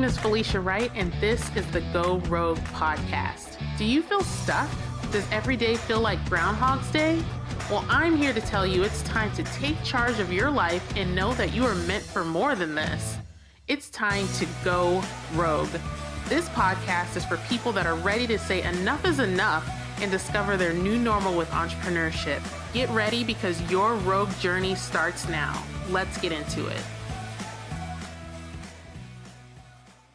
name is Felicia Wright, and this is the Go Rogue podcast. Do you feel stuck? Does every day feel like Groundhog's Day? Well, I'm here to tell you it's time to take charge of your life and know that you are meant for more than this. It's time to go rogue. This podcast is for people that are ready to say enough is enough and discover their new normal with entrepreneurship. Get ready because your rogue journey starts now. Let's get into it.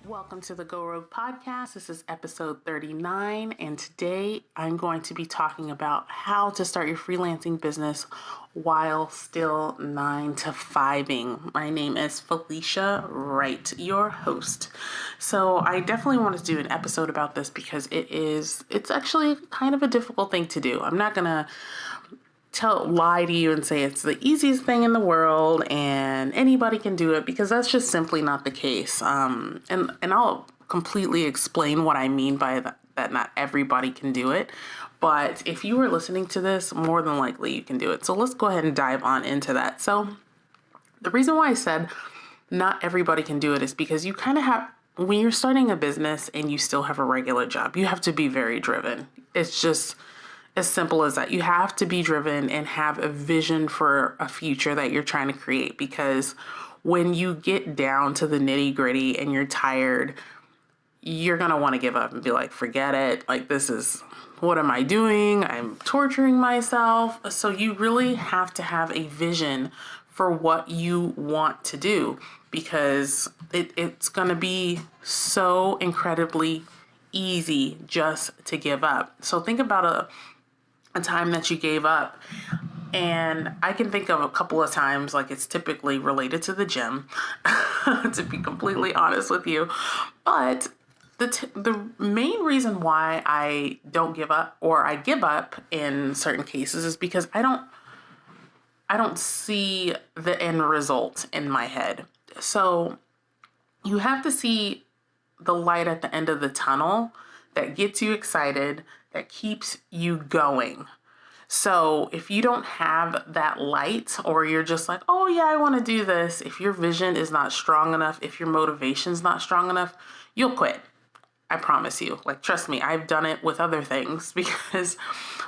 Welcome to the Go Rogue podcast. This is episode 39, and today I'm going to be talking about how to start your freelancing business while still 9-to-5ing. My name is Felicia Wright, your host. So I definitely want to do an episode about this because it's actually kind of a difficult thing to do. I'm not going to lie to you and say it's the easiest thing in the world and anybody can do it, because that's just simply not the case. And I'll completely explain what I mean by that not everybody can do it. But if you were listening to this, more than likely you can do it. So let's go ahead and dive on into that. So the reason why I said not everybody can do it is because you kind of have, when you're starting a business and you still have a regular job, you have to be very driven. It's just as simple as that. You have to be driven and have a vision for a future that you're trying to create, because when you get down to the nitty gritty and you're tired, you're going to want to give up and be like, forget it. Like, what am I doing? I'm torturing myself. So you really have to have a vision for what you want to do, because it's going to be so incredibly easy just to give up. So think about a time that you gave up. And I can think of a couple of times, like it's typically related to the gym, to be completely honest with you. But the main reason why I don't give up, or I give up in certain cases, is because I don't see the end result in my head. So you have to see the light at the end of the tunnel that gets you excited, that keeps you going. So if you don't have that light, or you're just like, oh yeah, I want to do this, if your vision is not strong enough, if your motivation's not strong enough, you'll quit. I promise you. Like, trust me, I've done it with other things, because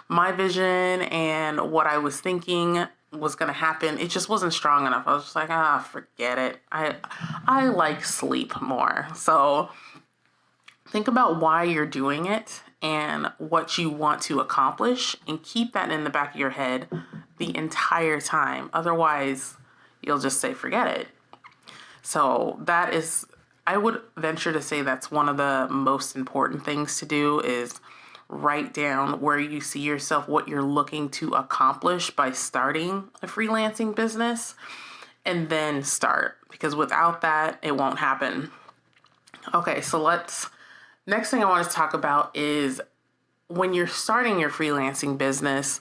my vision and what I was thinking was going to happen, it just wasn't strong enough. I was just like, forget it. I like sleep more. So think about why you're doing it and what you want to accomplish, and keep that in the back of your head the entire time. Otherwise, you'll just say, forget it. So I would venture to say that's one of the most important things to do, is write down where you see yourself, what you're looking to accomplish by starting a freelancing business, and then start, because without that, it won't happen. Okay, so next thing I want to talk about is when you're starting your freelancing business,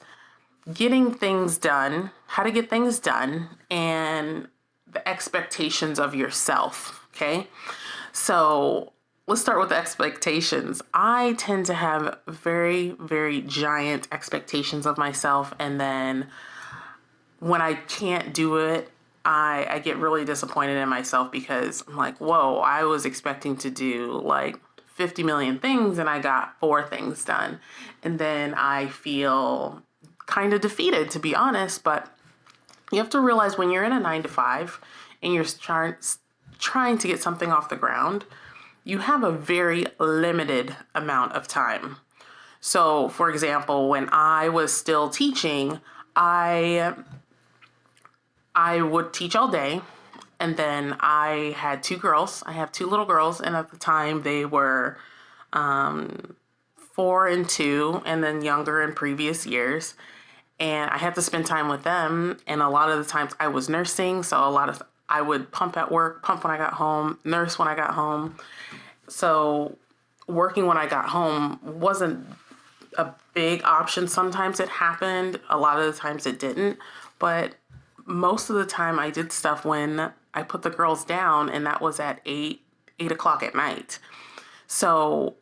getting things done, how to get things done, and the expectations of yourself, okay? So let's start with the expectations. I tend to have very, very giant expectations of myself, and then when I can't do it, I get really disappointed in myself, because I'm like, whoa, I was expecting to do like 50 million things and I got 4 things done. And then I feel kind of defeated, to be honest. But you have to realize, when you're in a 9-to-5 and you're trying to get something off the ground, you have a very limited amount of time. So for example, when I was still teaching, I would teach all day. And then I had 2 girls. I have 2 little girls. And at the time they were 4 and 2, and then younger in previous years. And I had to spend time with them. And a lot of the times I was nursing. So I would pump at work, pump when I got home, nurse when I got home. So working when I got home wasn't a big option. Sometimes it happened. A lot of the times it didn't. But most of the time I did stuff when I put the girls down, and that was at 8 o'clock at night. So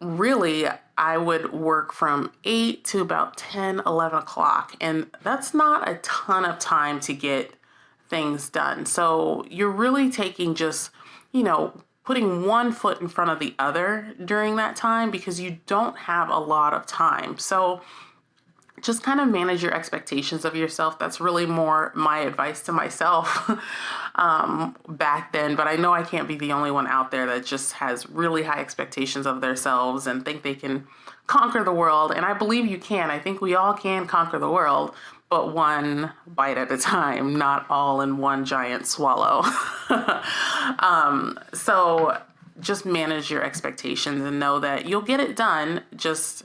really, I would work from 8 to about 10, 11 o'clock. And that's not a ton of time to get things done. So you're really taking just, putting one foot in front of the other during that time because you don't have a lot of time. So just kind of manage your expectations of yourself. That's really more my advice to myself back then. But I know I can't be the only one out there that just has really high expectations of themselves and think they can conquer the world. And I believe you can. I think we all can conquer the world, but one bite at a time, not all in one giant swallow. So just manage your expectations and know that you'll get it done. Just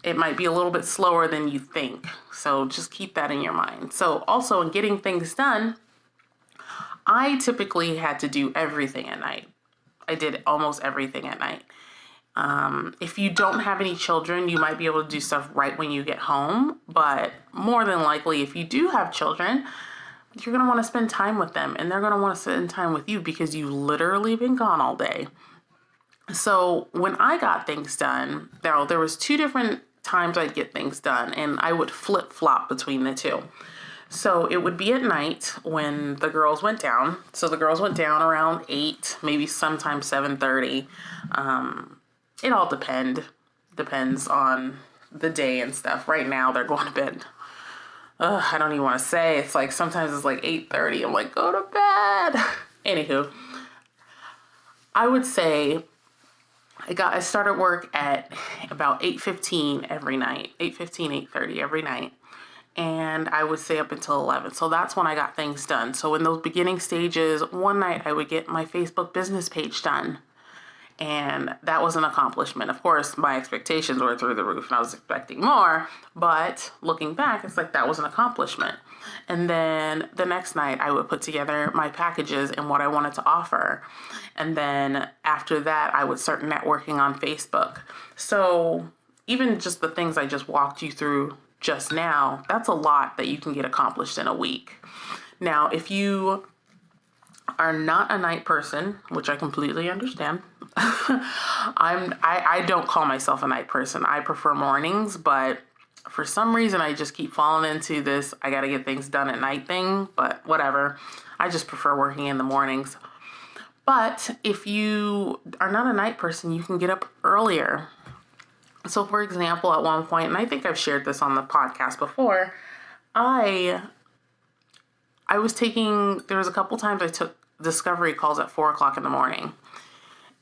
it might be a little bit slower than you think. So just keep that in your mind. So also in getting things done, I typically had to do everything at night. I did almost everything at night. If you don't have any children, you might be able to do stuff right when you get home. But more than likely, if you do have children, you're going to want to spend time with them. And they're going to want to spend time with you because you've literally been gone all day. So when I got things done, there was 2 different times I'd get things done, and I would flip-flop between the 2. So it would be at night when the girls went down. So the girls went down around 8, maybe sometimes 7:30. It all depends on the day and stuff. Right now they're going to bed. I don't even want to say. It's like sometimes it's like 8:30. I'm like, go to bed. Anywho, I would say I started work at about 8:15 every night, 8:30 every night. And I would stay up until 11. So that's when I got things done. So in those beginning stages, one night I would get my Facebook business page done. And that was an accomplishment. Of course, my expectations were through the roof and I was expecting more. But looking back, it's like that was an accomplishment. And then the next night I would put together my packages and what I wanted to offer. And then after that, I would start networking on Facebook. So even just the things I just walked you through just now, that's a lot that you can get accomplished in a week. Now, if you are not a night person, which I completely understand, I don't call myself a night person. I prefer mornings, but for some reason I just keep falling into this I got to get things done at night thing, but whatever. I just prefer working in the mornings. But if you are not a night person, you can get up earlier. So for example, at one point, and I think I've shared this on the podcast before, there was a couple times I took discovery calls at 4:00 in the morning.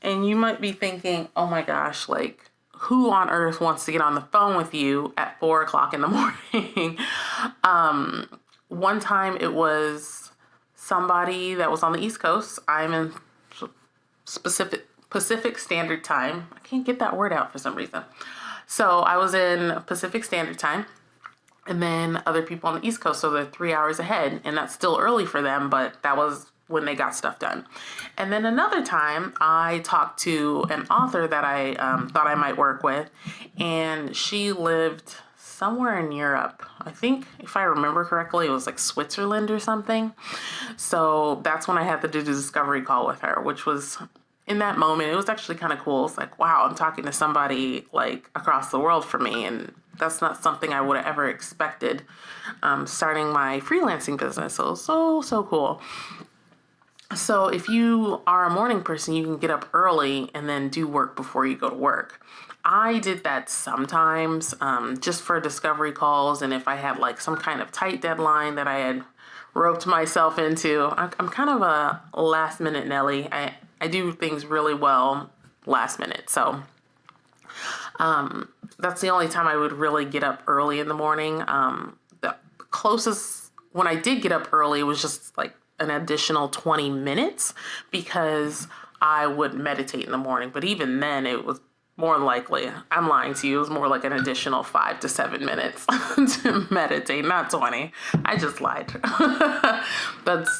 And you might be thinking, oh my gosh, like who on earth wants to get on the phone with you at 4:00 in the morning? One time it was somebody that was on the East Coast. I'm in Pacific Standard Time. I can't get that word out for some reason. So I was in Pacific Standard Time, and then other people on the East Coast, so they're 3 hours ahead, and that's still early for them, but that was when they got stuff done. And then another time I talked to an author that I thought I might work with, and she lived somewhere in Europe. I think if I remember correctly, it was like Switzerland or something. So that's when I had to do the discovery call with her, which was in that moment, it was actually kind of cool. It's like, wow, I'm talking to somebody like across the world for me. And that's not something I would have ever expected starting my freelancing business. So cool. So if you are a morning person, you can get up early and then do work before you go to work. I did that sometimes just for discovery calls. And if I had like some kind of tight deadline that I had roped myself into, I'm kind of a last minute Nelly. I do things really well last minute. So that's the only time I would really get up early in the morning. The closest, when I did get up early, it was just like an additional 20 minutes because I would meditate in the morning. But even then, it was more likely, I'm lying to you, it was more like an additional 5 to 7 minutes to meditate, not 20. I just lied. That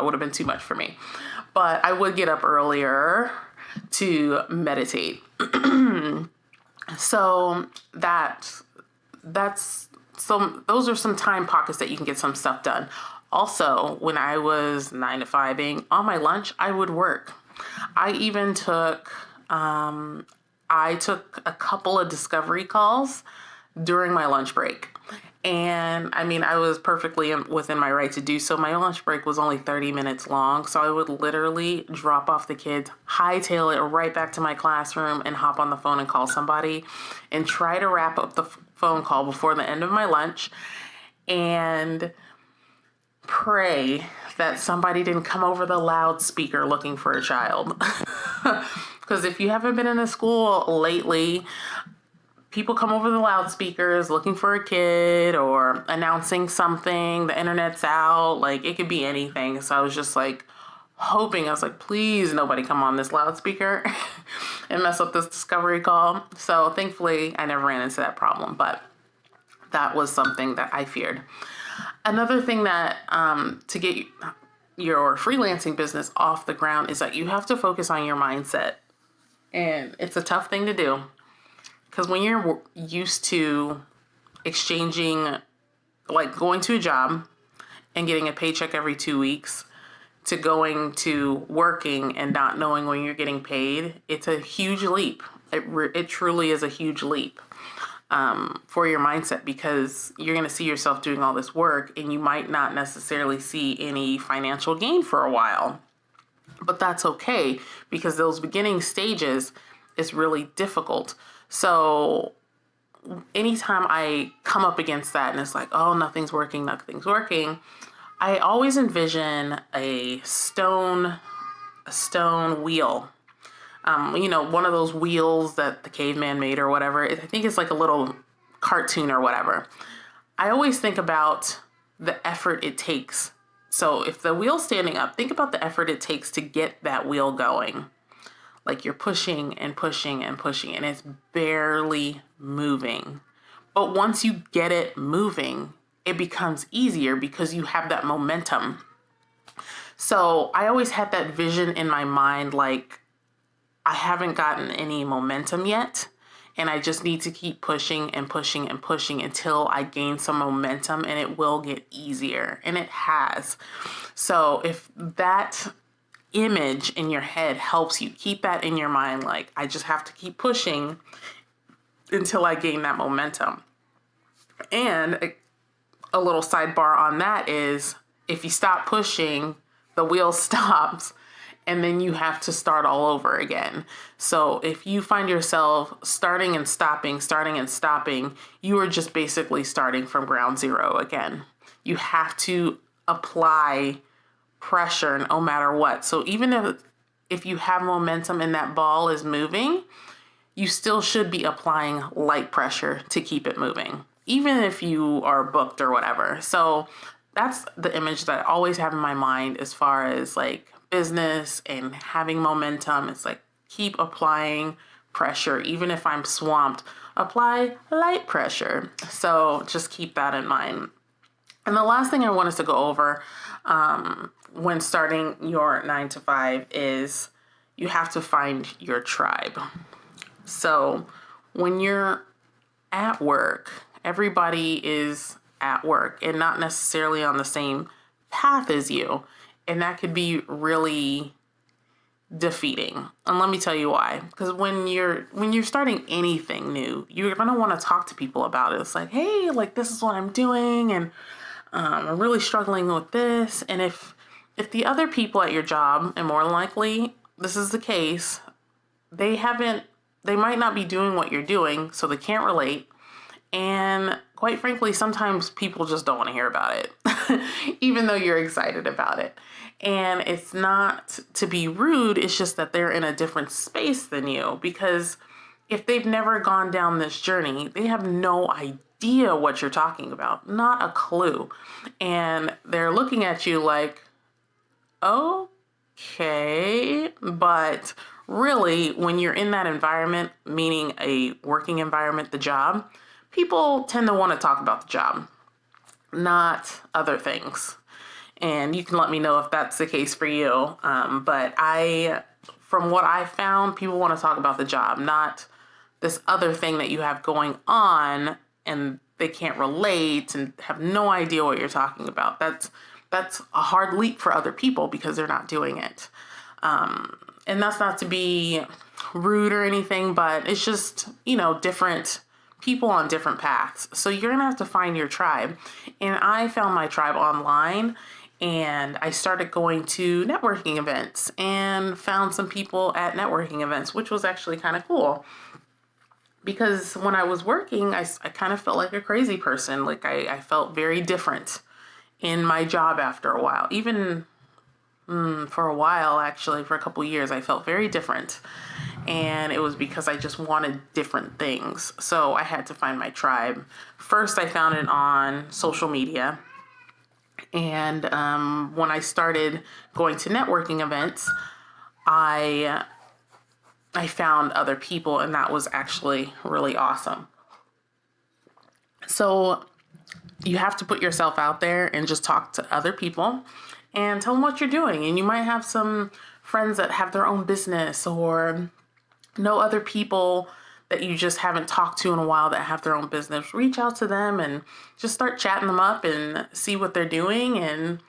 would have been too much for me. But I would get up earlier to meditate. So those are some time pockets that you can get some stuff done. Also, when I was 9 to 5ing on my lunch, I would work. I even took a couple of discovery calls during my lunch break. And I mean, I was perfectly within my right to do so. My lunch break was only 30 minutes long. So I would literally drop off the kids, hightail it right back to my classroom and hop on the phone and call somebody and try to wrap up the phone call before the end of my lunch and pray that somebody didn't come over the loudspeaker looking for a child. Because if you haven't been in a school lately, people come over the loudspeakers looking for a kid or announcing something, the internet's out, like it could be anything. So I was just like hoping, I was like, please nobody come on this loudspeaker and mess up this discovery call. So thankfully I never ran into that problem, but that was something that I feared. Another thing that to get your freelancing business off the ground is that you have to focus on your mindset. And it's a tough thing to do. Because when you're used to exchanging, like going to a job and getting a paycheck every 2 weeks to going to working and not knowing when you're getting paid, it's a huge leap. It truly is a huge leap for your mindset, because you're going to see yourself doing all this work and you might not necessarily see any financial gain for a while. But that's okay, because those beginning stages is really difficult. So anytime I come up against that and it's like, oh, nothing's working, I always envision a stone wheel. One of those wheels that the caveman made or whatever. I think it's like a little cartoon or whatever. I always think about the effort it takes. So if the wheel's standing up, think about the effort it takes to get that wheel going. Like you're pushing and pushing and pushing and it's barely moving. But once you get it moving, it becomes easier because you have that momentum. So I always had that vision in my mind, like I haven't gotten any momentum yet. And I just need to keep pushing and pushing and pushing until I gain some momentum, and it will get easier. And it has. So if that image in your head helps you, keep that in your mind, like I just have to keep pushing until I gain that momentum. And a little sidebar on that is, if you stop pushing, the wheel stops and then you have to start all over again. So if you find yourself starting and stopping, you are just basically starting from ground zero again. You have to apply pressure no matter what. So even if you have momentum and that ball is moving, you still should be applying light pressure to keep it moving, even if you are booked or whatever. So that's the image that I always have in my mind as far as like business and having momentum. It's like keep applying pressure. Even if I'm swamped, apply light pressure. So just keep that in mind. And the last thing I want us to go over when starting your 9 to 5 is you have to find your tribe. So when you're at work, everybody is at work and not necessarily on the same path as you. And that could be really defeating. And let me tell you why. Because when you're starting anything new, you're going to want to talk to people about it. It's like, hey, like this is what I'm doing, and I'm really struggling with this. And if the other people at your job, and more likely this is the case, they might not be doing what you're doing, so they can't relate. And quite frankly, sometimes people just don't want to hear about it, even though you're excited about it. And it's not to be rude, it's just that they're in a different space than you, because if they've never gone down this journey, they have no idea what you're talking about, not a clue. And they're looking at you like, okay, but really when you're in that environment, meaning a working environment, the job, people tend to want to talk about the job, not other things. And you can let me know if that's the case for you. But from what I found, people want to talk about the job, not this other thing that you have going on, and they can't relate and have no idea what you're talking about. That's a hard leap for other people because they're not doing it. And that's not to be rude or anything, but it's just, different people on different paths. So you're going to have to find your tribe. And I found my tribe online, and I started going to networking events and found some people at networking events, which was actually kind of cool. Because when I was working, I kind of felt like a crazy person. Like I felt very different in my job after a while. Even for a while, actually, for a couple years, I felt very different. And it was because I just wanted different things. So I had to find my tribe. First, I found it on social media. And when I started going to networking events, I found other people, and that was actually really awesome. So you have to put yourself out there and just talk to other people and tell them what you're doing. And you might have some friends that have their own business, or know other people that you just haven't talked to in a while that have their own business. Reach out to them and just start chatting them up and see what they're doing, and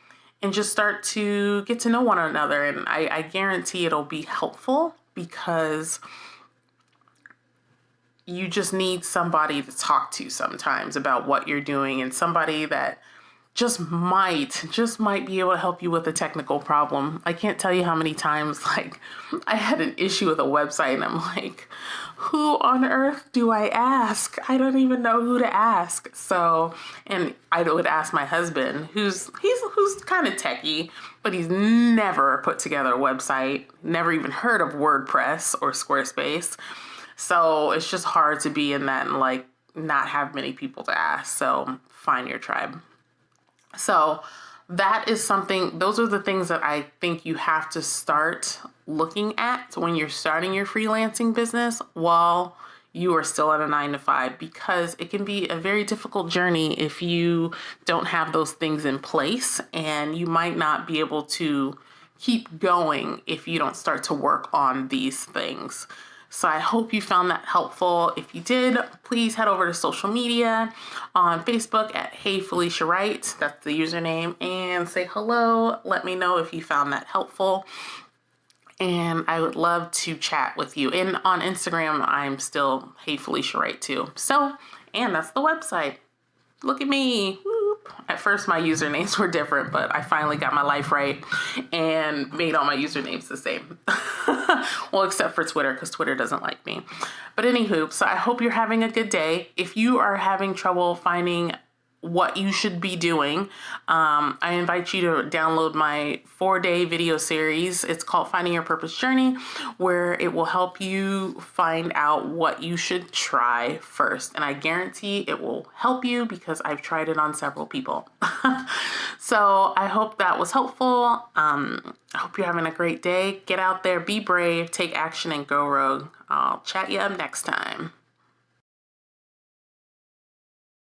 just start to get to know one another. And I guarantee it'll be helpful, because you just need somebody to talk to sometimes about what you're doing, and somebody that just might be able to help you with a technical problem. I can't tell you how many times, like, I had an issue with a website, and I'm like, who on earth do I ask? I don't even know who to ask. So, and I would ask my husband, who's kind of techie, but he's never put together a website, never even heard of WordPress or Squarespace. So it's just hard to be in that and like not have many people to ask. So find your tribe. So that is something, those are the things that I think you have to start looking at when you're starting your freelancing business while you are still at a 9-to-5, because it can be a very difficult journey if you don't have those things in place, and you might not be able to keep going if you don't start to work on these things. So I hope you found that helpful. If you did, please head over to social media on Facebook at Hey Felicia Wright. That's the username, and say hello. Let me know if you found that helpful. And I would love to chat with you. And on Instagram, I'm still Hey Felicia Wright too. So, and that's the website. Look at me. Whoop. At first, my usernames were different, but I finally got my life right and made all my usernames the same. Well, except for Twitter, because Twitter doesn't like me. But anywho, so I hope you're having a good day. If you are having trouble finding what you should be doing, I invite you to download my 4-day video series. It's called Finding Your Purpose Journey, where it will help you find out what you should try first. And I guarantee it will help you, because I've tried it on several people. So I hope that was helpful. I hope you're having a great day. Get out there, be brave, take action, and go rogue. I'll chat you up next time.